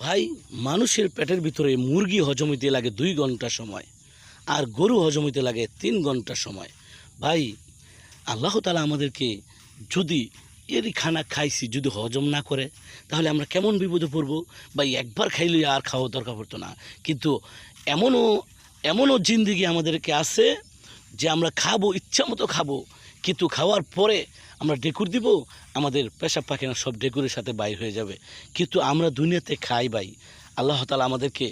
ভাই, মানুষের পেটের ভিতরে মুরগি হজম হইতে লাগে 2 ঘন্টা সময়, আর গরু হজম হইতে লাগে 3 ঘন্টা সময়। ভাই, আল্লাহ তাআলা আমাদেরকে যদি এরই খানা খাইছি যদি হজম না করে, তাহলে আমরা কেমন বিপদে পড়ব। ভাই, একবার খাইলে আর খাওয়া দরকার পড়তো না। কিন্তু এমনও এমনও জিন্দেগি আমাদেরকে আছে যে আমরা খাবো, ইচ্ছা মতো খাবো, কিন্তু খাওয়ার পরে আমরা ডেকুর দিব, আমাদের পেশাব পায়খানা সব ডেকুরের সাথে বাইর হয়ে যাবে। কিন্তু আমরা দুনিয়াতে খাই ভাই, আল্লাহ তাআলা আমাদেরকে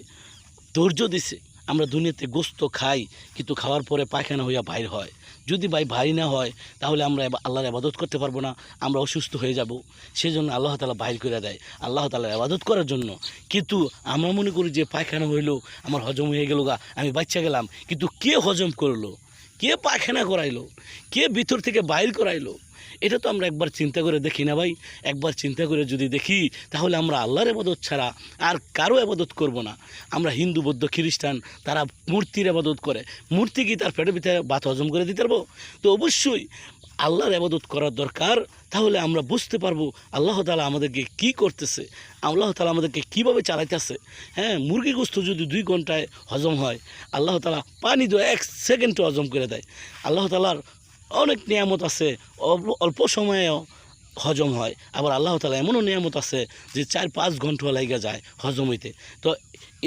ধৈর্য দিছে। আমরা দুনিয়াতে গোস্ত খাই, কিন্তু খাওয়ার পরে পায়খানা হইয়া বাইর হয়। যদি ভাই বাইর না হয়, তাহলে আমরা আল্লাহর ইবাদত করতে পারবো না, আমরা অসুস্থ হয়ে যাব। সেজন্য আল্লাহ তাআলা বাইর করে দেয় আল্লাহ তাআলার ইবাদত করার জন্য। কিন্তু আমরা মনে করি যে পায়খানা হইলো, আমার হজম হয়ে গেল গা, আমি বাচ্চা গেলাম। কিন্তু কে হজম করলো, কে পায়খানা করাইলো, কে ভিতর থেকে বাইর করাইলো, এটা তো আমরা একবার চিন্তা করে দেখি না ভাই। একবার চিন্তা করে যদি দেখি, তাহলে আমরা আল্লাহর ইবাদত ছাড়া আর কারো ইবাদত করব না। আমরা হিন্দু, বৌদ্ধ, খ্রিস্টান, তারা মূর্তির ইবাদত করে। মূর্তি কি তার পেটের ভিতরে ভাত হজম করে দিতে পারবো? তো অবশ্যই আল্লাহর ইবাদত করার দরকার। তাহলে আমরা বুঝতে পারবো আল্লাহ তাআলা আমাদেরকে কি করতেছে, আল্লাহ তাআলা আমাদেরকে কীভাবে চালাইতেছে। হ্যাঁ, মুরগি গোস্ত যদি 2 ঘন্টায় হজম হয়, আল্লাহ তাআলা পানি দিয়ে 1 সেকেন্ডে হজম করে দেয়। আল্লাহ তাআলার অনেক নিয়ামত আছে, অল্প সময়েও হজম হয়। আবার আল্লাহ তাআলা এমনও নিয়ামত আছে যে 4-5 ঘন্টা লাগা যায় হজম হইতে। তো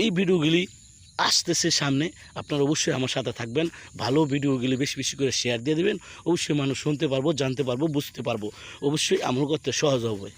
এই ভিডিওগুলি আসতেছে সামনে, আপনারা অবশ্যই আমার সাথে থাকবেন। ভালো ভিডিওগুলি বেশি বেশি করে শেয়ার দিয়ে দেবেন। অবশ্যই মানুষ শুনতে পারবো, জানতে পারবো, বুঝতে পারবো। অবশ্যই আমল করতে সহজ হবে।